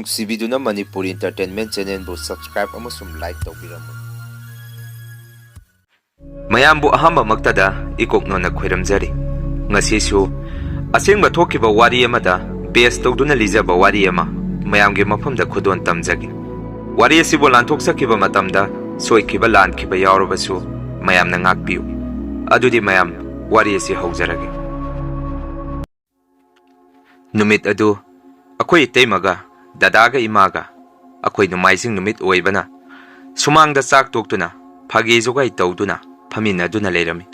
ꯅꯨꯡꯁꯤꯕꯤꯗꯨꯅ Manipuri entertainment ꯆꯦꯅꯦꯜꯕꯨ subscribe ꯑꯃꯁꯨꯡ like ꯇꯧꯕꯤꯔꯝꯃꯨ꯫ ꯃꯌꯥꯝꯕꯨ ꯑꯍꯥꯟꯕꯃꯛꯇꯗ ꯏꯀꯣꯛꯅꯣꯅ ꯈꯣꯏꯔꯝꯖꯔꯤ꯫ ꯉꯁꯤꯁꯨ ꯑꯁꯦꯡꯕ ꯊꯣꯛꯈꯤꯕ ꯋꯥꯔꯤ ꯑꯃꯗ ꯕꯦꯁ ꯇꯧꯗꯨꯅ ꯂꯤꯖꯕ ꯋꯥꯔꯤ ꯑꯃ ꯃꯌꯥꯝꯒꯤ ꯃꯐꯝꯗ ꯈꯨꯗꯣꯟ ꯇꯝꯖꯒꯦ꯫ ꯋꯥꯔꯤ ꯑꯁꯤꯕꯨ ꯂꯥꯟꯊꯣꯛꯆꯈꯤꯕ ꯃꯇꯝꯗ ꯁꯣꯏꯈꯤꯕ ꯂꯥꯟꯈꯤꯕ ꯌꯥꯎꯔꯕꯁꯨ ꯃꯌꯥꯝꯅ ꯉꯥꯛꯄꯤꯌꯨ꯫ ꯑꯗꯨꯗꯤ ꯃꯌꯥꯝ ꯋꯥꯔꯤ ꯑꯁꯤ ꯍꯧꯖꯔꯒꯦ꯫ ꯅꯨꯃꯤꯠ ꯑꯗꯨ ꯑꯩꯈꯣꯏ ꯏꯇꯩꯃꯒ ꯗꯗꯥꯒ ꯏꯃꯥꯒ ꯑꯩꯈꯣꯏ ꯅꯣꯡꯃꯥꯏꯖꯤꯡ ꯅꯨꯃꯤꯠ ꯑꯣꯏꯕꯅ ꯁꯨꯃꯥꯡꯗ ꯆꯥꯛ ꯇꯣꯛꯇꯨꯅ ꯐꯥꯒꯤ ꯖꯣꯒꯥꯏ ꯇꯧꯗꯨꯅ ꯐꯝꯃꯤꯟꯅꯗꯨꯅ ꯂꯩꯔꯝꯃꯤ꯫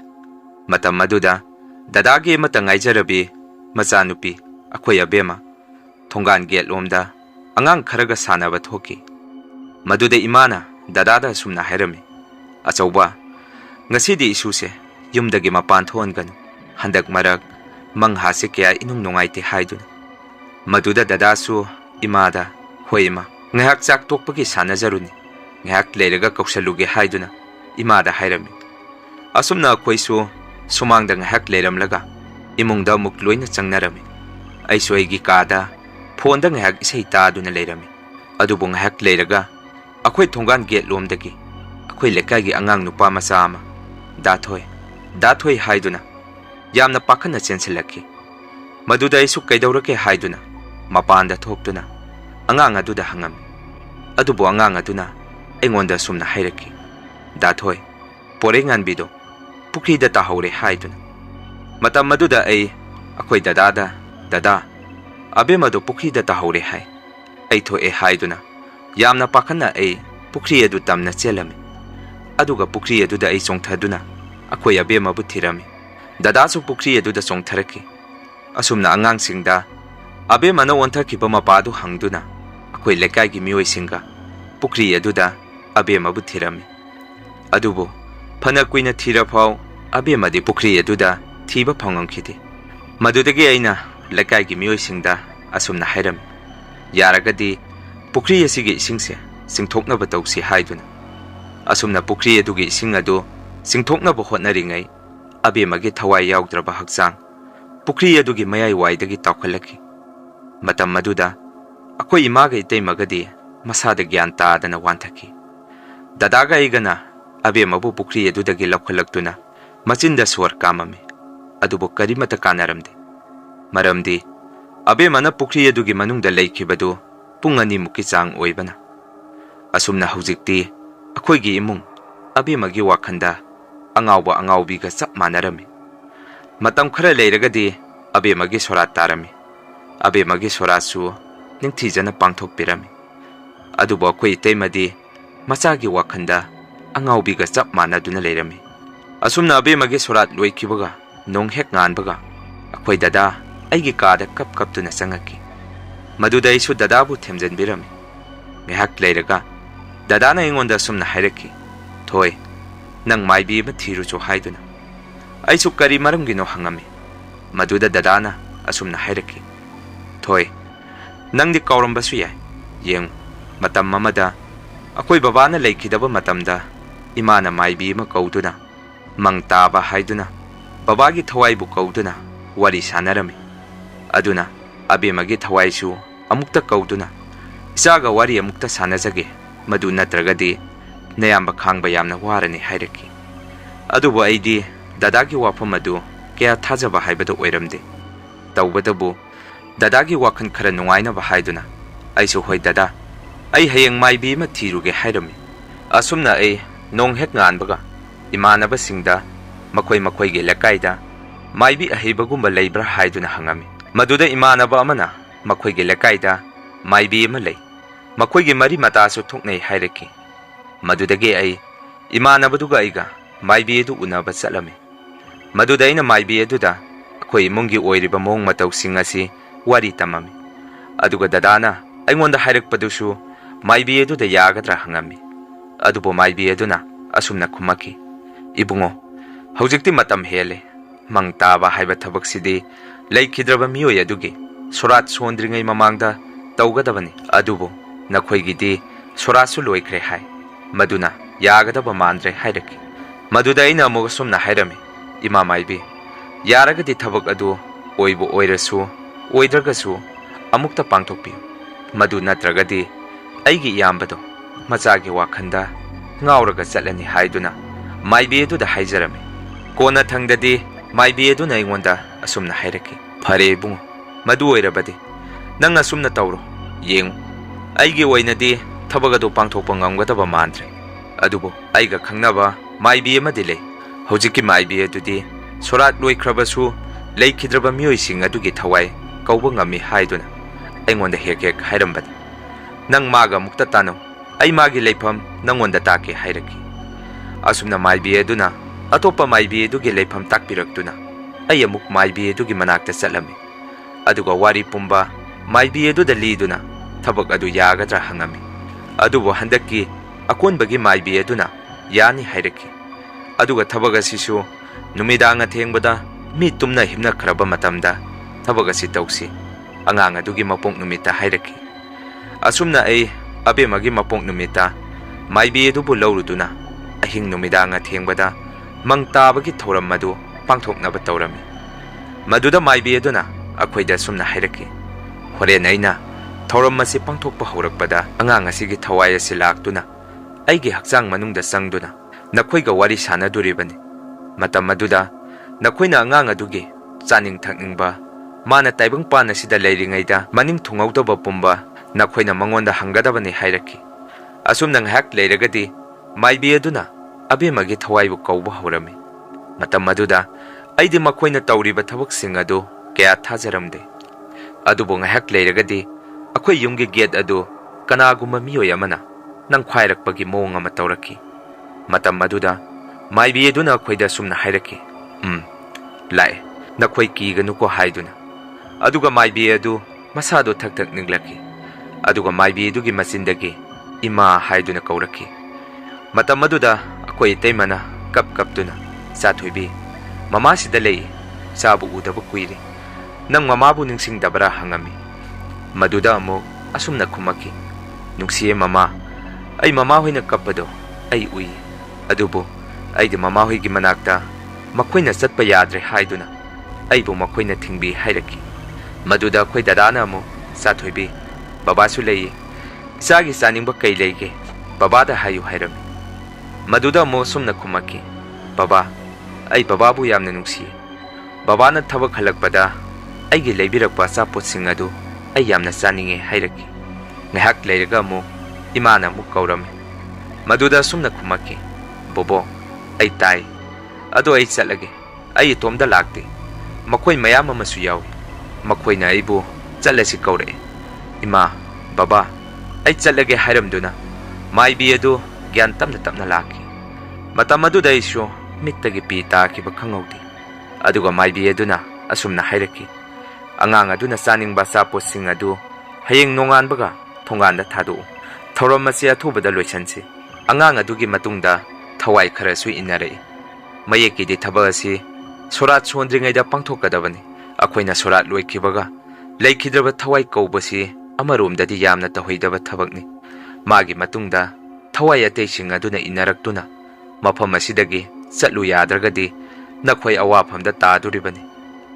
ꯃꯇꯝ ꯑꯗꯨꯗ ꯗꯗꯥꯒꯤ ꯑꯃꯠꯇ ꯉꯥꯏꯖꯔꯕꯤ ꯃꯆꯥꯅꯨꯄꯤ ꯑꯩꯈꯣꯏ ꯑꯕꯦꯝꯃ ꯊꯣꯡꯒꯥꯟ ꯒꯦꯠꯂꯣꯝꯗ ꯑꯉꯥꯡ ꯈꯔꯒ ꯁꯥꯟꯅꯕ ꯊꯣꯛꯈꯤ꯫ ꯃꯗꯨꯗ ꯏꯃꯥꯅ ꯗꯗꯥꯗ ꯑꯁꯨꯝꯅ ꯍꯥꯏꯔꯝꯃꯤ, "ꯑꯆꯧꯕ, ꯉꯁꯤꯗꯤ ꯏꯁꯨꯁꯦ ꯌꯨꯝꯗꯒꯤ ꯃꯄꯥꯟ ꯊꯣꯛꯍꯟꯒꯅꯨ, ꯍꯟꯗꯛ ꯃꯔꯛ ꯃꯪꯍꯥꯁꯦ ꯀꯌꯥ ꯏꯅꯨꯡ ꯅꯨꯡꯉꯥꯏꯇꯦ" ꯍꯥꯏꯗꯨꯅ꯫ ꯃꯗꯨꯗ ꯗꯗꯥꯁꯨ ꯏꯃꯥꯗ, "ꯍꯣꯏ ꯏꯃꯥ, ꯉꯥꯏꯍꯥꯛ ꯆꯥꯛ ꯇꯣꯛꯄꯒꯤ ꯁꯥꯟꯅꯖꯔꯨꯅꯤ, ꯉꯥꯏꯍꯥꯛ ꯂꯩꯔꯒ ꯀꯧꯁꯜꯂꯨꯒꯦ" ꯍꯥꯏꯗꯨꯅ ꯏꯃꯥꯗ ꯍꯥꯏꯔꯝꯃꯤ꯫ ꯑꯁꯨꯝꯅ ꯑꯩꯈꯣꯏꯁꯨ ꯁꯨꯃꯥꯡꯗ ꯉꯥꯏꯍꯥꯛ ꯂꯩꯔꯝꯂꯒ ꯏꯃꯨꯡꯗ ꯑꯃꯨꯛ ꯂꯣꯏꯅ ꯆꯪꯅꯔꯝꯃꯤ꯫ ꯑꯩꯁꯨ ꯑꯩꯒꯤ ꯀꯥꯗ ꯐꯣꯟꯗ ꯉꯥꯏꯍꯥꯛ ꯏꯁꯩ ꯇꯥꯗꯨꯅ ꯂꯩꯔꯝꯃꯤ꯫ ꯑꯗꯨꯕꯨ ꯉꯥꯏꯍꯥꯛ ꯂꯩꯔꯒ ꯑꯩꯈꯣꯏ ꯊꯣꯡꯒꯥꯟ ꯒꯦꯠꯂꯣꯝꯗꯒꯤ ꯑꯩꯈꯣꯏ ꯂꯩꯀꯥꯏꯒꯤ ꯑꯉꯥꯡ ꯅꯨꯄꯥ ꯃꯆꯥ ꯑꯃ "ꯗꯥꯊꯣꯏ, ꯗꯥꯊꯣꯏ" ꯍꯥꯏꯗꯨꯅ ꯌꯥꯝꯅ ꯄꯥꯈꯠꯅ ꯆꯦꯟꯁꯤꯜꯂꯛꯈꯤ꯫ ꯃꯗꯨꯗ ꯑꯩꯁꯨ ꯀꯩꯗꯧꯔꯒꯦ ꯍꯥꯏꯗꯨꯅ ꯃꯄꯥꯟꯗ ꯊꯣꯛꯇꯨꯅ ꯑꯉꯥꯡ ꯑꯗꯨꯗ ꯍꯪꯉꯝꯃꯤ꯫ ꯑꯗꯨꯕꯨ ꯑꯉꯥꯡ ꯑꯗꯨꯅ ꯑꯩꯉꯣꯟꯗ ꯑꯁꯨꯝꯅ ꯍꯥꯏꯔꯛꯈꯤ, "ꯗꯥꯊꯣꯏ, ꯄꯣꯔꯩꯉꯥꯟꯕꯤꯗꯣ ꯄꯨꯈ꯭ꯔꯤꯗ ꯇꯥꯍꯧꯔꯦ" ꯍꯥꯏꯗꯨꯅ꯫ ꯃꯇꯝ ꯑꯗꯨꯗ ꯑꯩꯈꯣꯏ ꯗꯗꯥꯗ, "ꯗꯗꯥ, ꯑꯕꯦꯝꯃꯗꯣ ꯄꯨꯈ꯭ꯔꯤꯗ ꯇꯥꯍꯧꯔꯦ ꯍꯥꯏ, ꯑꯩ ꯊꯣꯛꯑꯦ" ꯍꯥꯏꯗꯨꯅ ꯌꯥꯝꯅ ꯄꯥꯈꯠꯅ ꯑꯩ ꯄꯨꯈ꯭ꯔꯤ ꯑꯗꯨ ꯇꯝꯅ ꯆꯦꯜꯂꯝꯃꯤ꯫ ꯑꯗꯨꯒ ꯄꯨꯈ꯭ꯔꯤ ꯑꯗꯨꯗ ꯑꯩ ꯆꯣꯡꯊꯗꯨꯅ ꯑꯩꯈꯣꯏ ꯑꯕꯦꯝꯃꯕꯨ ꯊꯤꯔꯝꯃꯤ꯫ ꯗꯗꯥꯁꯨ ꯄꯨꯈ꯭ꯔꯤ ꯑꯗꯨꯗ ꯆꯣꯡꯊꯔꯛꯈꯤ꯫ ꯑꯁꯨꯝꯅ ꯑꯉꯥꯡꯁꯤꯡꯗ ꯑꯕꯦꯝꯃꯅ ꯑꯣꯟꯊꯈꯤꯕ ꯃꯄꯥꯗꯨ ꯍꯪꯗꯨꯅ ꯑꯩꯈꯣꯏ ꯂꯩꯀꯥꯏꯒꯤ ꯃꯤꯑꯣꯏꯁꯤꯡꯒ ꯄꯨꯈ꯭ꯔꯤ ꯑꯗꯨꯗ ꯑꯕꯦꯝꯃꯕꯨ ꯊꯤꯔꯝꯃꯤ꯫ ꯑꯗꯨꯕꯨ ꯐꯅ ꯀꯨꯏꯅ ꯊꯤꯔꯐꯥꯎ ꯑꯕꯦꯝꯃꯗꯤ ꯄꯨꯈ꯭ꯔꯤ ꯑꯗꯨꯗ ꯊꯤꯕ ꯐꯪꯉꯝꯈꯤꯗꯦ꯫ ꯃꯗꯨꯗꯒꯤ ꯑꯩꯅ ꯂꯩꯀꯥꯏꯒꯤ ꯃꯤꯑꯣꯏꯁꯤꯡꯗ ꯑꯁꯨꯝꯅ ꯍꯥꯏꯔꯝꯃꯤ, "ꯌꯥꯔꯒꯗꯤ ꯄꯨꯈ꯭ꯔꯤ ꯑꯁꯤꯒꯤ ꯏꯁꯤꯡꯁꯦ ꯆꯤꯡꯊꯣꯛꯅꯕ ꯇꯧꯁꯤ" ꯍꯥꯏꯗꯨꯅ꯫ ꯑꯁꯨꯝꯅ ꯄꯨꯈ꯭ꯔꯤ ꯑꯗꯨꯒꯤ ꯏꯁꯤꯡ ꯑꯗꯨ ꯆꯤꯡꯊꯣꯛꯅꯕ ꯍꯣꯠꯅꯔꯤꯉꯩ ꯑꯕꯦꯝꯃꯒꯤ ꯊꯋꯥꯏ ꯌꯥꯎꯗ꯭ꯔꯕ ꯍꯛꯆꯥꯡ ꯄꯨꯈ꯭ꯔꯤ ꯑꯗꯨꯒꯤ ꯃꯌꯥꯏꯋꯥꯏꯗꯒꯤ ꯇꯥꯎꯈꯠꯂꯛꯈꯤ꯫ ꯃꯇꯝ ꯑꯗꯨꯗ ꯑꯩꯈꯣꯏ ꯏꯃꯥꯒ ꯏꯇꯩꯃꯒꯗꯤ ꯃꯁꯥꯗ ꯒ꯭ꯌꯥꯟ ꯇꯥꯗꯅ ꯋꯥꯟꯊꯈꯤ꯫ ꯗꯗꯥꯒ ꯑꯩꯒꯅ ꯑꯕꯦꯝꯃꯕꯨ ꯄꯨꯈ꯭ꯔꯤ ꯑꯗꯨꯗꯒꯤ ꯂꯧꯈꯠꯂꯛꯇꯨꯅ ꯃꯆꯤꯟꯗ ꯁꯣꯔ ꯀꯥꯝꯃꯝꯃꯤ꯫ ꯑꯗꯨꯕꯨ ꯀꯔꯤꯃꯠꯇ ꯀꯥꯟꯅꯔꯝꯗꯦ꯫ ꯃꯔꯝꯗꯤ ꯑꯕꯦꯝꯃꯅ ꯄꯨꯈ꯭ꯔꯤ ꯑꯗꯨꯒꯤ ꯃꯅꯨꯡꯗ ꯂꯩꯈꯤꯕꯗꯨ ꯄꯨꯡ 2ꯃꯨꯛꯀꯤ ꯆꯥꯡ ꯑꯣꯏꯕꯅ꯫ ꯑꯁꯨꯝꯅ ꯍꯧꯖꯤꯛꯇꯤ ꯑꯩꯈꯣꯏꯒꯤ ꯏꯃꯨꯡ ꯑꯕꯦꯝꯃꯒꯤ ꯋꯥꯈꯟꯗ ꯑꯉꯥꯎꯕ ꯑꯉꯥꯎꯕꯤꯒ ꯆꯞ ꯃꯥꯟꯅꯔꯝꯃꯤ꯫ ꯃꯇꯝ ꯈꯔ ꯂꯩꯔꯒꯗꯤ ꯑꯕꯦꯝꯃꯒꯤ ꯁꯣꯔꯥꯠ ꯇꯥꯔꯝꯃꯤ꯫ ꯑꯕꯦꯝꯃꯒꯤ ꯁꯣꯔꯥꯠꯁꯨ ꯅꯤꯡꯊꯤꯖꯅ ꯄꯥꯡꯊꯣꯛꯄꯤꯔꯝꯃꯤ꯫ ꯑꯗꯨꯕꯨ ꯑꯩꯈꯣꯏ ꯏꯇꯩꯃꯗꯤ ꯃꯆꯥꯒꯤ ꯋꯥꯈꯟꯗ ꯑꯉꯥꯎꯕꯤꯒ ꯆꯞ ꯃꯥꯟꯅꯗꯨꯅ ꯂꯩꯔꯝꯃꯤ꯫ ꯑꯁꯨꯝꯅ ꯑꯕꯦꯝꯃꯒꯤ ꯁꯣꯔꯥꯠ ꯂꯣꯏꯈꯤꯕꯒ ꯅꯣꯡ ꯍꯦꯛ ꯉꯥꯟꯕꯒ ꯑꯩꯈꯣꯏ ꯗꯗꯥ ꯑꯩꯒꯤ ꯀꯥꯗ ꯀꯞꯇꯨꯅ ꯆꯪꯉꯛꯈꯤ꯫ ꯃꯗꯨꯗ ꯑꯩꯁꯨ ꯗꯗꯥꯕꯨ ꯊꯦꯝꯖꯤꯟꯕꯤꯔꯝꯃꯤ꯫ ꯉꯥꯏꯍꯥꯛ ꯂꯩꯔꯒ ꯗꯗꯥꯅ ꯑꯩꯉꯣꯟꯗ ꯑꯁꯨꯝꯅ ꯍꯥꯏꯔꯛꯈꯤ, "ꯊꯣꯏ, ꯅꯪ ꯃꯥꯏꯕꯤ ꯑꯃ ꯊꯤꯔꯨꯆꯣ" ꯍꯥꯏꯗꯨꯅ꯫ ꯑꯩꯁꯨ ꯀꯔꯤ ꯃꯔꯝꯒꯤꯅꯣ ꯍꯪꯉꯝꯃꯤ꯫ ꯃꯗꯨꯗ ꯗꯗꯥꯅ ꯑꯁꯨꯝꯅ ꯍꯥꯏꯔꯛꯈꯤ, "ꯊꯣꯏ, ꯅꯪꯗꯤ ꯀꯥꯎꯔꯝꯕꯁꯨ ꯌꯥꯏ, ꯌꯦꯡꯉꯨ, ꯃꯇꯝ ꯑꯃꯗ ꯑꯩꯈꯣꯏ ꯕꯕꯥꯅ ꯂꯩꯈꯤꯗꯕ ꯃꯇꯝꯗ ꯏꯃꯥꯅ ꯃꯥꯏꯕꯤ ꯑꯃ ꯀꯧꯗꯨꯅ ꯃꯪ ꯇꯥꯕ ꯍꯥꯏꯗꯨꯅ ꯕꯕꯥꯒꯤ ꯊꯋꯥꯏꯕꯨ ꯀꯧꯗꯨꯅ ꯋꯥꯔꯤ ꯁꯥꯟꯅꯔꯝꯃꯤ꯫ ꯑꯗꯨꯅ ꯑꯕꯦꯝꯃꯒꯤ ꯊꯋꯥꯏꯁꯨ ꯑꯃꯨꯛꯇ ꯀꯧꯗꯨꯅ ꯏꯆꯥꯒ ꯋꯥꯔꯤ ꯑꯃꯨꯛꯇ ꯁꯥꯟꯅꯖꯒꯦ, ꯃꯗꯨ ꯅꯠꯇ꯭ꯔꯒꯗꯤ ꯅꯌꯥꯝꯕ ꯈꯥꯡꯕ ꯌꯥꯝꯅ ꯋꯥꯔꯅꯤ" ꯍꯥꯏꯔꯛꯈꯤ꯫ ꯑꯗꯨꯕꯨ ꯑꯩꯗꯤ ꯗꯗꯥꯒꯤ ꯋꯥꯐꯝ ꯑꯗꯨ ꯀꯌꯥ ꯊꯥꯖꯕ ꯍꯥꯏꯕꯗꯨ ꯑꯣꯏꯔꯝꯗꯦ꯫ ꯇꯧꯕꯇꯕꯨ ꯗꯗꯥꯒꯤ ꯋꯥꯈꯜ ꯈꯔ ꯅꯨꯡꯉꯥꯏꯅꯕ ꯍꯥꯏꯗꯨꯅ ꯑꯩꯁꯨ, "ꯍꯣꯏ ꯗꯗꯥ, ꯑꯩ ꯍꯌꯦꯡ ꯃꯥꯏꯕꯤ ꯑꯃ ꯊꯤꯔꯨꯒꯦ" ꯍꯥꯏꯔꯝꯃꯤ꯫ ꯑꯁꯨꯝꯅ ꯑꯩ ꯅꯣꯡ ꯍꯦꯛ ꯉꯥꯟꯕꯒ ꯏꯃꯥꯟꯅꯕꯁꯤꯡꯗ ꯃꯈꯣꯏꯒꯤ ꯂꯩꯀꯥꯏꯗ ꯃꯥꯏꯕꯤ ꯑꯍꯩꯕꯒꯨꯝꯕ ꯂꯩꯕ꯭ꯔꯥ ꯍꯥꯏꯗꯨꯅ ꯍꯪꯉꯝꯃꯤ꯫ ꯃꯗꯨꯗ ꯏꯃꯥꯟꯅꯕ ꯑꯃꯅ ꯃꯈꯣꯏꯒꯤ ꯂꯩꯀꯥꯏꯗ ꯃꯥꯏꯕꯤ ꯑꯃ ꯂꯩ, ꯃꯈꯣꯏꯒꯤ ꯃꯔꯤ ꯃꯇꯥꯁꯨ ꯊꯣꯛꯅꯩ ꯍꯥꯏꯔꯛꯈꯤ꯫ ꯃꯗꯨꯗꯒꯤ ꯑꯩ ꯏꯃꯥꯟꯅꯕꯗꯨꯒ ꯑꯩꯒ ꯃꯥꯏꯕꯤ ꯑꯗꯨ ꯎꯅꯕ ꯆꯠꯂꯝꯃꯤ꯫ ꯃꯗꯨꯗ ꯑꯩꯅ ꯃꯥꯏꯕꯤ ꯑꯗꯨꯗ ꯑꯩꯈꯣꯏ ꯏꯃꯨꯡꯒꯤ ꯑꯣꯏꯔꯤꯕ ꯃꯑꯣꯡ ꯃꯇꯧꯁꯤꯡ ꯑꯁꯤ ꯋꯥꯔꯤ ꯇꯝꯃꯝꯃꯤ꯫ ꯑꯗꯨꯒ ꯗꯗꯥꯅ ꯑꯩꯉꯣꯟꯗ ꯍꯥꯏꯔꯛꯄꯗꯨꯁꯨ ꯃꯥꯏꯕꯤ ꯑꯗꯨꯗ ꯌꯥꯒꯗ꯭ꯔꯥ ꯍꯪꯉꯝꯃꯤ꯫ ꯑꯗꯨꯕꯨ ꯃꯥꯏꯕꯤ ꯑꯗꯨꯅ ꯑꯁꯨꯝꯅ ꯈꯨꯝꯃꯛꯈꯤ, "ꯏꯕꯨꯡꯉꯣ, ꯍꯧꯖꯤꯛꯇꯤ ꯃꯇꯝ ꯍꯦꯜꯂꯦ. ꯃꯪ ꯇꯥꯕ ꯍꯥꯏꯕ ꯊꯕꯛꯁꯤꯗꯤ ꯂꯩꯈꯤꯗ꯭ꯔꯕ ꯃꯤꯑꯣꯏ ꯑꯗꯨꯒꯤ ꯁꯣꯔꯥꯠ ꯁꯣꯟꯗ꯭ꯔꯤꯉꯩ ꯃꯃꯥꯡꯗ ꯇꯧꯒꯗꯕꯅꯤ꯫ ꯑꯗꯨꯕꯨ ꯅꯈꯣꯏꯒꯤꯗꯤ ꯁꯣꯔꯥꯠꯁꯨ ꯂꯣꯏꯈ꯭ꯔꯦ ꯍꯥꯏ, ꯃꯗꯨꯅ ꯌꯥꯒꯗꯕ ꯃꯥꯟꯗ꯭ꯔꯦ" ꯍꯥꯏꯔꯛꯈꯤ꯫ ꯃꯗꯨꯗ ꯑꯩꯅ ꯑꯃꯨꯛ ꯑꯁꯨꯝꯅ ꯍꯥꯏꯔꯝꯃꯤ, "ꯏꯃꯥ ꯃꯥꯏꯕꯤ, ꯌꯥꯔꯒꯗꯤ ꯊꯕꯛ ꯑꯗꯨ ꯑꯣꯏꯕꯨ ꯑꯣꯏꯔꯁꯨ ꯑꯣꯏꯗ꯭ꯔꯒꯁꯨ ꯑꯃꯨꯛꯇ ꯄꯥꯡꯊꯣꯛꯄꯤꯌꯨ. Madu natragadi aigi iyambado macagi wakhanda ngauraga chatlani haiduna maibi edu da haijarami. Kona thangdadi maibi edu na ingonda asumna hairaki. Phare bungo madu oirabadi nang asumna tawro yengu aigi oinadi thabagadu pangthokpa ngamgadaba mandre. Adubo aiga khangnaba maibi amadi lei. Hojiki maibi edudi sorat loikhrabasu leikidraba mioising adugi thawai kauba ngami haiduna aingonda hek hairambadi. Nang maga mukta tano ai magi leifam nangonda take hairaki. Asumna maibi eduna atopa maibi edugi leifam takpiraktuna ai amuk maibi edugi manakta chatlami. Aduga wari pumba maibi edu da liduna thabak adu yagadra hangami. Adubo handaki akonbagi maibi eduna yani hairaki. Aduga thabak asisu numidang athengbada mi tumna himna khraba matamda thabak asi tausi angang adugi mapong numita hairaki. Asumna ai abemagi mapong numita maibi edu bu lawruduna ahing numidang athengbada mangtabagi thoram madu pangthoknaba tawrami. Maduda maibi eduna akoida sumna hairaki. Horen aina thoram masi pangthokpa haurakpada angang asigi thawai asi laktuna aigi hakchang manungda sangduna nakhoiga wari sanaduribani. Matam maduda nakhoina angang adugi chaning thakningba mana taibang pan asida leiringaida maning thungaudaba pumba nakhoina mangonda hanggadabani hairaki. Asumna ngahak leiragadi maibi aduna abemagi thawaibu kauba haurami. Matam maduda aidi makhoina tawriba thabaksing adu kaya thajaramde. Adubo ngahak leiragadi akhoi yumgi gate adu kanaguma miyoi amana nang khwairakpagi mowong ama tawraki. Matam maduda maibi aduna akhoida sumna hairaki. Lai nakhoi kiganuko haiduna. Aduga maibi adu masado thak ninglaki. Aduga maibi adugi masindagi ima haiduna kauraki. Matam maduda akhoi taimana kaptuna sathoibi mama sida lei sabu udaba kuiri nang mamabu ningsingdabara hangami. Maduda amuk asumna khumaki. Nungsiye mama ai mama hoina kapado ai ui. Adubo aidi mama hoigi manakta makhoina chatpa yadre haiduna aibu makhoina thingbi hairaki. Maduda khoi dadana amu sathoibi baba su lei isagi saningba kai leige baba da hayu hairami. Maduda amu sumna khumaki. Baba ai baba bu yamna nungsiye. Baba na thabak halakpada aigi leibirakpa sapotsing adu ai yamna chaninge hairaki. Ngahak leiraga amu imana mu kaurami. Maduda sumna khumaki. Bobo ai tai ado ai chatlage ai tomda lakte makhoi mayam amasu yawi. Makhoina aibu chatlasi kaure. Ima baba ai chatlage hairamduna maibi adu gyan tamna laki. Matam aduda isu mittagi pi takiba khangauti. Aduga maibi aduna asumna hairaki. Angang aduna chaningba sapotsing adu hayeng nonganbaga thonganda thadu. Thoram masi athubada loisansi. Angang adugi matungda thawai kharasu inarei. Mayekidi thabak asi sorat sondringaida pangthokadabani. Akhoina sorat loikibaga leikidraba thawai kaubasi amaromdadi yamna tahoidaba thabakni. Magi matungda thawai ateising aduna inaraktuna mafam asidagi chatlu yadragadi nakhoi awafamda taduribani.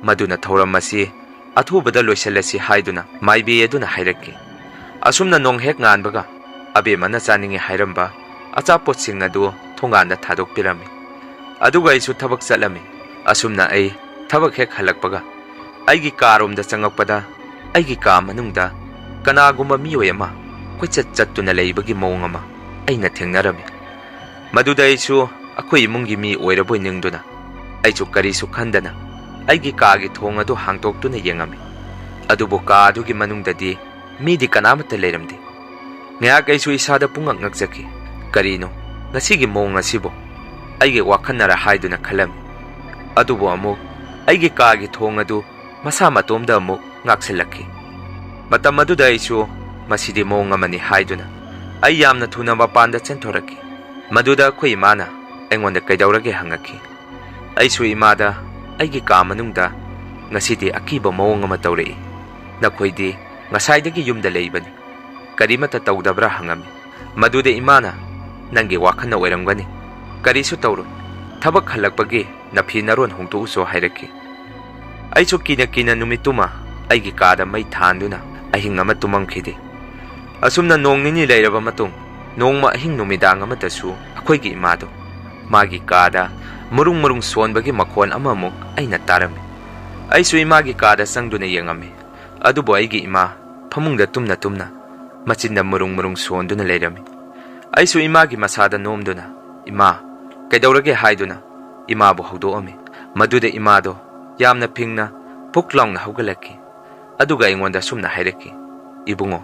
Maduna thoram asi athubada loisalasi haiduna maibi aduna hairaki. Asumna nonghek nganbaga abemana chaninge hairamba achapotsing adu thonganda thadokpirami. Aduga isu thabak chatlami. Asumna ai thabak hek halakpaga aigi karomda changakpada aigi ka manungda kanaguma miyoi ama koichat chattuna leibagi mowong ama aina thengnarami. Maduda isu akhoi imungi mi oiraboi ningduna aichu karisu khandana aigi kaagi thong adu hangtoktuna yengami. Adubo ka adugi manungdadi midi kanamata leiramdi. Ngaya kaisu isada pungak ngakjaki. Karino ngasigi mowong asibo aigi wakhanara haiduna khalami. Adubo amuk aigi kaagi thong adu masa matomda amuk ngaksilaki. Matam aduda isu masidi mowong amani haiduna ai yamna thuna mapanda chenthoraki. Maduda akhoi imana aingonda kaidaurage hangaki. Aisu imada aigi ka manungda ngasidi akiba mowong ama taurei. Nakhoidi ngasaidagi yumda leibani. Karimata tawdabra hangami. Maduda imana nangi wakhana oiramgani. Karisu tawru thabak halakpagi nafi naron hongtu uso hairaki. Aisu kina numituma aigi kada mai thanduna ahing ama tumamkhidi. Asumna nong nini leiraba matung nongma ahing numidang amatasu akoigi imado magi kada murung sonbagi makhon amamuk aina tarami aisu imagi kada sangduna yengami adubo aigi ima phamungda tumna machinda murung sonduna leirami aisu imagi masada nomduna ima kaidaurage haiduna ima bu haudoami maduda imado yamna phingna puklaungna haugalaki aduga ingonda sumna hairaki ibungo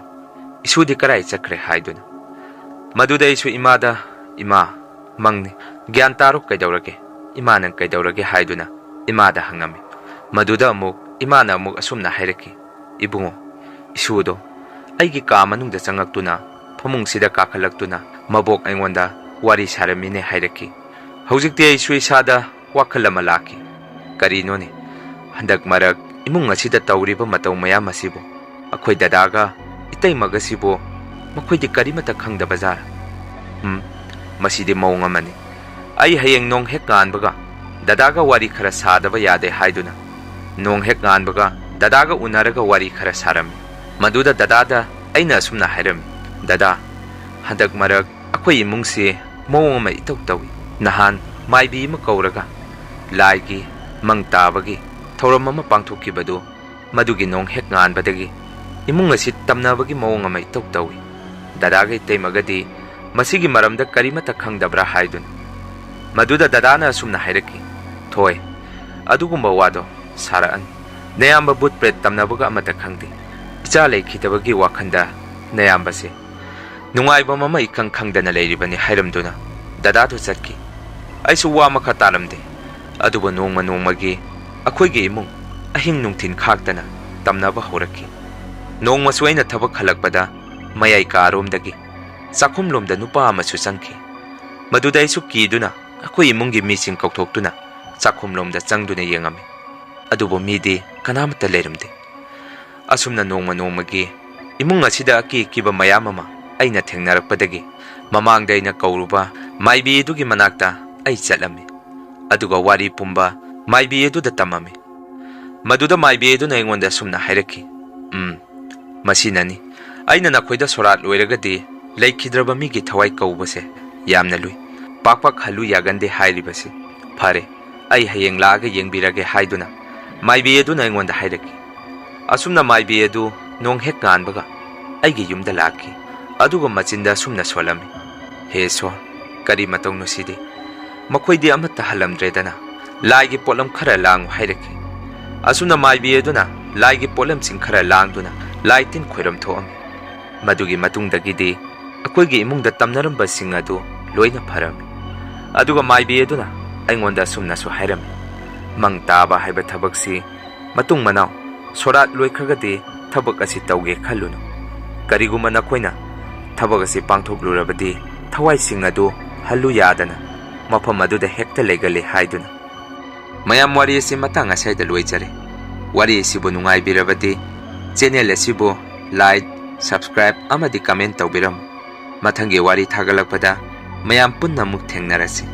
isudi karai chakre haiduna maduda isu imada ima mangni gyan taruk kaidaurage ima nang kaidaurage haiduna imada hangami maduda amuk imana amuk asumna hairaki ibungo isudo aigi ka manungda changaktuna phamungsida kakhalактuna mabok aingonda wari saramine hairaki hojikte isu isada wakhalama laki karinone handak marak imung asida tawriba mataw mayam asibo akhoi dadaga itay magasibo makhoi karimata khangda bazar masidi mawng amani ai hayeng nong hek nganbaga dadaga wari khara sadaba yade haiduna nong hek nganbaga dadaga unaraga wari khara sarami maduda dadada aina sumna hairami dada handak marak akhoi imungsi mawng ama itaw tawi nahan maibi ma kauraga laigi mangtabagi thoram ama pangthokibadu madugi nong hek nganbadagi imung asi tamnabagi mawng ama itaw tawi dadaga itaymagadi masigi maramda karimata khangdabra haidun maduda dadana sumna hairaki thoi adugumba wado saraan nayamba butpret tamnabaga amata khangdi icha leikhidabagi wakhanda nayamba se nungaiba mama ikang khangdana leiribani hairamduna dadadu chatki aisu wa makha taramde aduba nongmagi akhoigi imung ahing nungthin khaktana tamnaba horaki nongma soina thabak khalakpada mayai karomdagi sakhumlomda nupa amasu changki maduda isu kiduna akhoi imungi mising kaukthokduna sakhumlomda changduna yengami adubo midi kanamata leiramde asumna nongmagi imung asida kiba mayam ama aina thengnarakpadagi mamangda aina kauruba maibi edugi manakta ai chatlami aduga wari pumba maibi eduda tamami maduda maibi eduna aingonda sumna hairaki masinani aina nakhoida sorat loiragadi leikidraba migi thawai kaubase yamna lui pak halu yagande hairibase phare ai hayeng laga yengbirage haiduna maibi eduna aingonda hairaki asumna maibi edu nong hek nganbaga aigi yumda laki aduga machinda sumna solami he so kari matong nusidi makoidi amata halamdredana laigi polam khara lang hairaki asuna maibi eduna laigi polam sing khara langduna laitin khoiram thoami madugi matungdagidi akoigi imungda tamnaramba sing adu loina pharami aduga maibi eduna aingonda sumna su hairami mangtaba haiba thabaksi matung manaw sorat loikhagadi thabak asi tawge khallunu kariguma nakoina thabak asi pangthoklurabadi thawai sing adu hallu yadana mafam aduda hekta legale haiduna mayam wari asi matang asaida loijare wari asibu nungai birabadi channel asibu like subscribe amadi comment tawbiram mathangi wari thagalakpada mayam punna muk thengnarasi